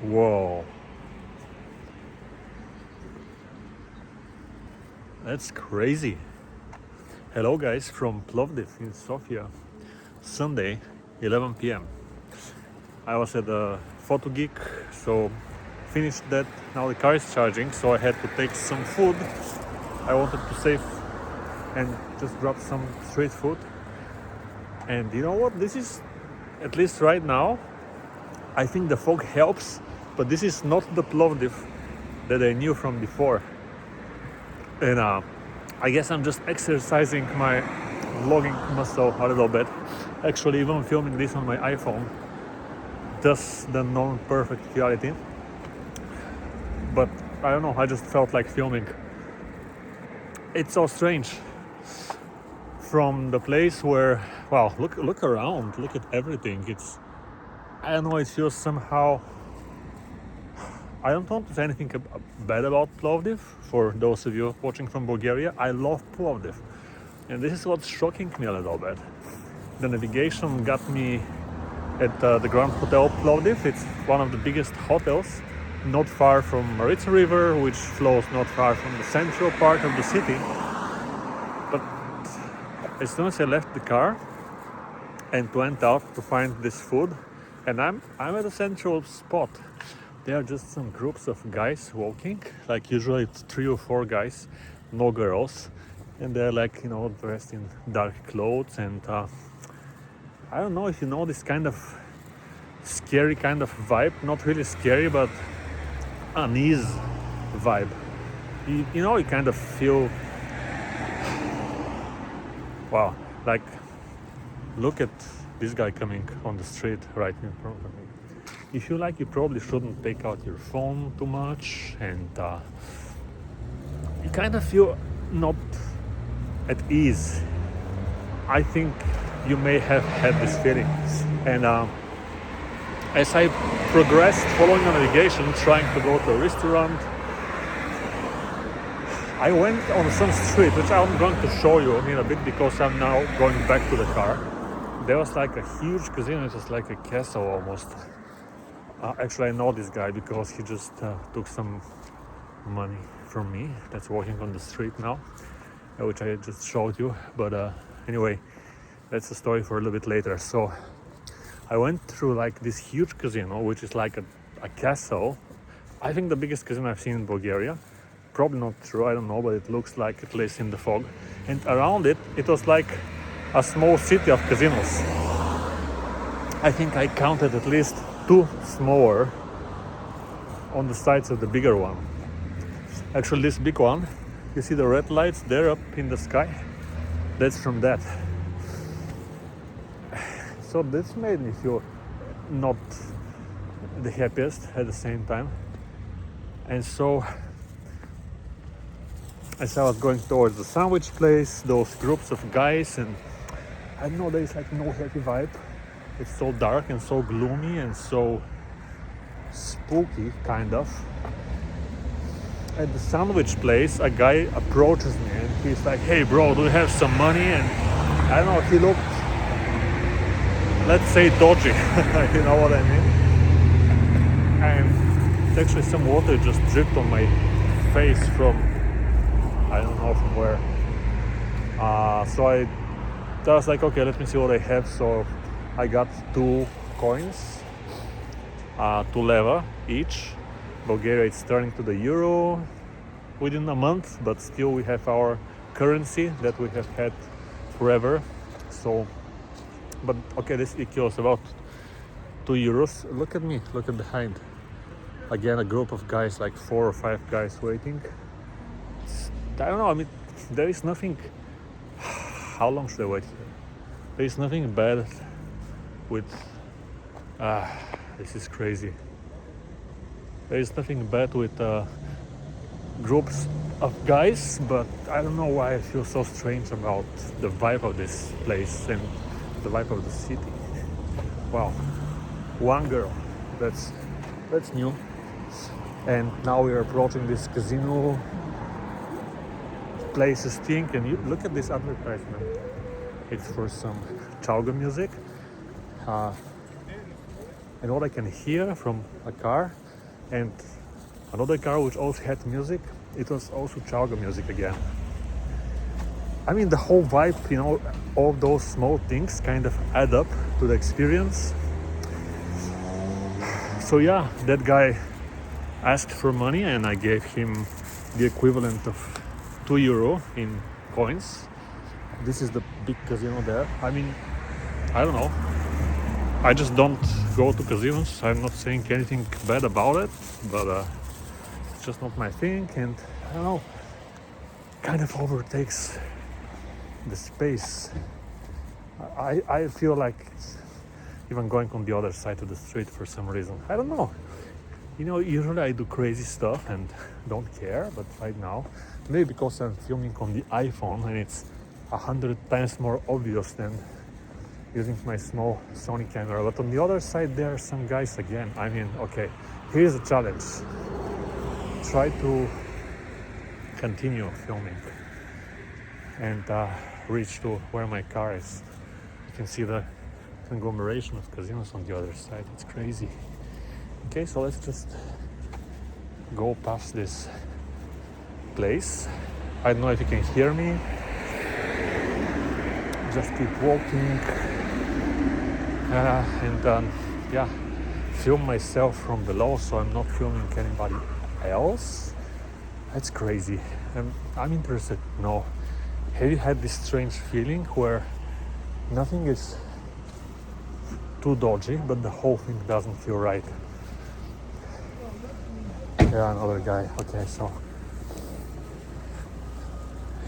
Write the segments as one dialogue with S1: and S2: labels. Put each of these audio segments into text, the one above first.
S1: Whoa. That's crazy. Hello guys from Plovdiv in Sofia. Sunday, 11 p.m. I was at a photo geek, so finished that. Now the car is charging, so I had to take some food. I wanted to save and just grab some street food. And you know what? This is, at least right now, I think the fog helps, but this is not the Plovdiv that I knew from before. And I guess I'm just exercising my vlogging muscle a little bit. Actually, even filming this on my iPhone does the non-perfect quality. But I don't know, I just felt like filming. It's so strange. From the place where, wow, look around, look at everything. I don't know, it feels somehow, I don't want to say anything bad about Plovdiv. For those of you watching from Bulgaria, I love Plovdiv. And this is what's shocking me a little bit. The navigation got me at the Grand Hotel Plovdiv. It's one of the biggest hotels, not far from Maritsa River, which flows not far from the central part of the city. But as soon as I left the car and went out to find this food, and I'm at a central spot. There are just some groups of guys walking, like usually it's 3 or 4 guys, no girls, and they're like, you know, dressed in dark clothes. And I don't know if you know this kind of scary kind of vibe, not really scary, but unease vibe. You know, you kind of feel, wow, like, look at this guy coming on the street right in front of me. If you like, you probably shouldn't take out your phone too much, and you kind of feel not at ease. I think you may have had this feeling. And as I progressed following the navigation, trying to go to a restaurant, I went on some street, which I'm going to show you in a bit because I'm now going back to the car. There was like a huge casino, it was like a castle almost. Actually, I know this guy because he just took some money from me. That's walking on the street now, which I just showed you. But anyway, that's a story for a little bit later. So I went through like this huge casino, which is like a castle. I think the biggest casino I've seen in Bulgaria. Probably not true, I don't know, but it looks like, at least in the fog. And around it, it was like a small city of casinos. I think I counted at least 2 smaller on the sides of the bigger one. Actually, this big one, you see the red lights there up in the sky? That's from that. So this made me feel not the happiest at the same time. And so, as I was going towards the sandwich place, those groups of guys, and I don't know, there is like no happy vibe. It's so dark and so gloomy and so spooky, kind of. At the sandwich place, a guy approaches me and he's like, "Hey bro, do you have some money?" And I don't know, he looked, let's say, dodgy. You know what I mean? And actually some water just dripped on my face from, I don't know from where. So I was like, okay, let me see what I have. So I got 2 coins, 2 leva each. Bulgaria is turning to the euro within a month, but still we have our currency that we have had forever. So, but okay, this equals about 2 euros. Look at me, look at behind. Again, a group of guys, like 4 or 5 guys waiting. I don't know, I mean, there is nothing, how long should I wait here? There is nothing bad with, this is crazy. There is nothing bad with groups of guys, but I don't know why I feel so strange about the vibe of this place and the vibe of the city. Wow, 1 girl, that's new. And now we are approaching this casino places thing, and you look at this advertisement. It's for some chalga music. And what I can hear from a car, And another car which also had music, it was also Chauga music again. I mean, the whole vibe, you know, all those small things kind of add up to the experience. So yeah, that guy asked for money and I gave him the equivalent of €2 in coins. This is the big casino there. I mean, I don't know. I just don't go to casinos. I'm not saying anything bad about it, but it's just not my thing, and I don't know, kind of overtakes the space. I feel like even going on the other side of the street for some reason. I don't know. You know, usually I do crazy stuff and don't care, but right now, maybe because I'm filming on the iPhone and it's 100 times more obvious than using my small Sony camera. But on the other side, there are some guys again. I mean, okay, here's a challenge. Try to continue filming and reach to where my car is. You can see the conglomeration of casinos on the other side. It's crazy. Okay, so let's just go past this place. I don't know if you can hear me. Just keep walking and yeah, film myself from below so I'm not filming anybody else. That's crazy. I'm interested to know, have you had this strange feeling where nothing is too dodgy but the whole thing doesn't feel right? Yeah, another guy. Okay, so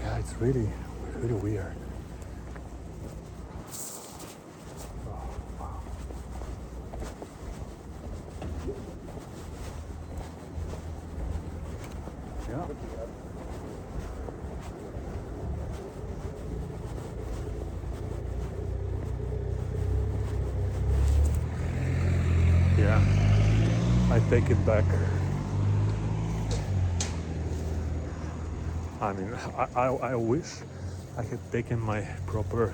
S1: yeah, it's really weird. Yeah. Yeah, I take it back. I mean, I wish I had taken my proper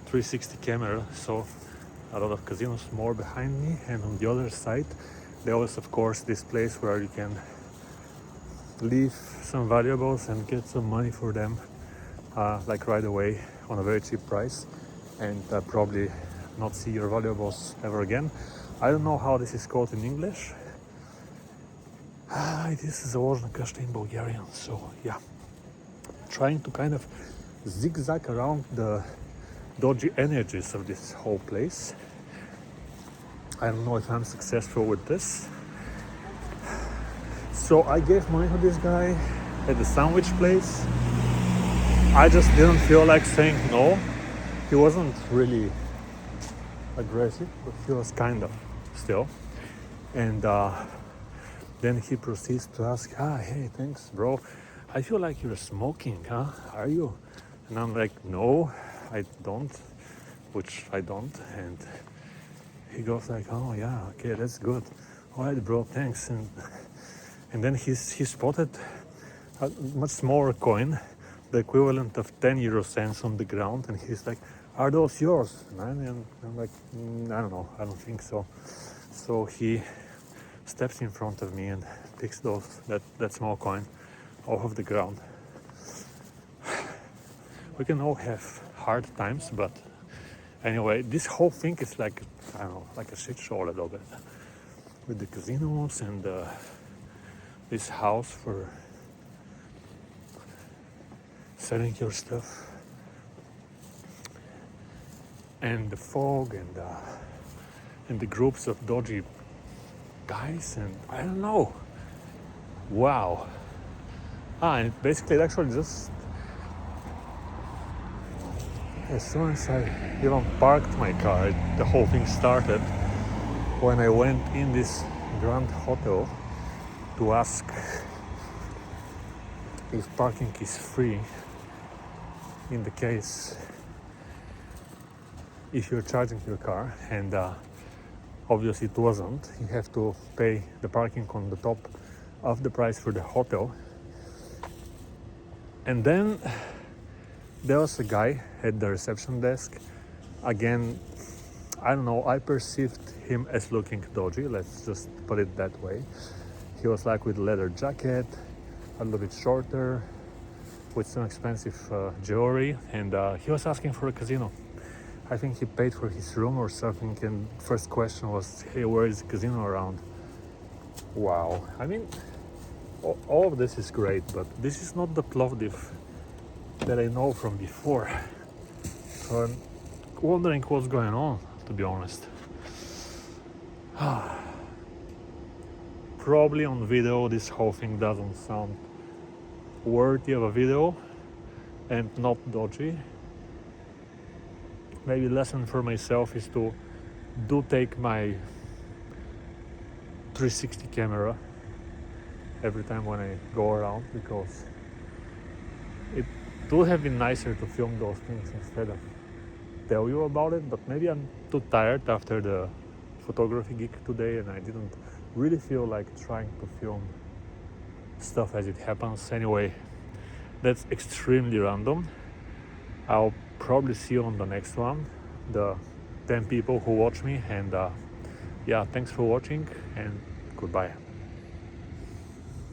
S1: 360 camera, so a lot of casinos more behind me, and on the other side there was of course this place where you can leave some valuables and get some money for them, like right away on a very cheap price, and probably not see your valuables ever again. I don't know how this is called in English. This is założne koszty in Bulgarian, so yeah. Trying to kind of zigzag around the dodgy energies of this whole place. I don't know if I'm successful with this. So I gave money to this guy at the sandwich place. I just didn't feel like saying no. He wasn't really aggressive, but he was kind of still. And then he proceeds to ask, hey, thanks, bro. I feel like you're smoking, huh? Are you? And I'm like, no, I don't, which I don't. And he goes like, oh yeah, okay, that's good. All right, bro, thanks. And then he spotted a much smaller coin, the equivalent of 10 euro cents on the ground, and he's like, are those yours, man? And I'm like, I don't know, I don't think so. So he steps in front of me and picks that small coin off of the ground. We can all have hard times, but anyway, this whole thing is like, I don't know, like a shit show a little bit, with the casinos and this house for selling your stuff, and the fog and the groups of dodgy guys, and I don't know. Wow. And basically it actually just, as soon as I even parked my car, the whole thing started when I went in this grand hotel to ask if parking is free in the case if you're charging your car, and obviously it wasn't. You have to pay the parking on the top of the price for the hotel. And then there was a guy at the reception desk. Again, I don't know, I perceived him as looking dodgy, let's just put it that way. He was like with leather jacket, a little bit shorter, with some expensive jewelry, and he was asking for a casino. I think he paid for his room or something, and first question was, hey, where is the casino around? Wow, I mean, all of this is great, but this is not the Plovdiv that I know from before. So I'm wondering what's going on, to be honest. Probably on video this whole thing doesn't sound worthy of a video and not dodgy. Maybe lesson for myself is to take my 360 camera every time when I go around, because it would have been nicer to film those things instead of tell you about it, but maybe I'm too tired after the photography gig today and I didn't really feel like trying to film stuff as it happens. Anyway, that's extremely random. I'll probably see you on the next one, the 10 people who watch me, and yeah, thanks for watching and goodbye.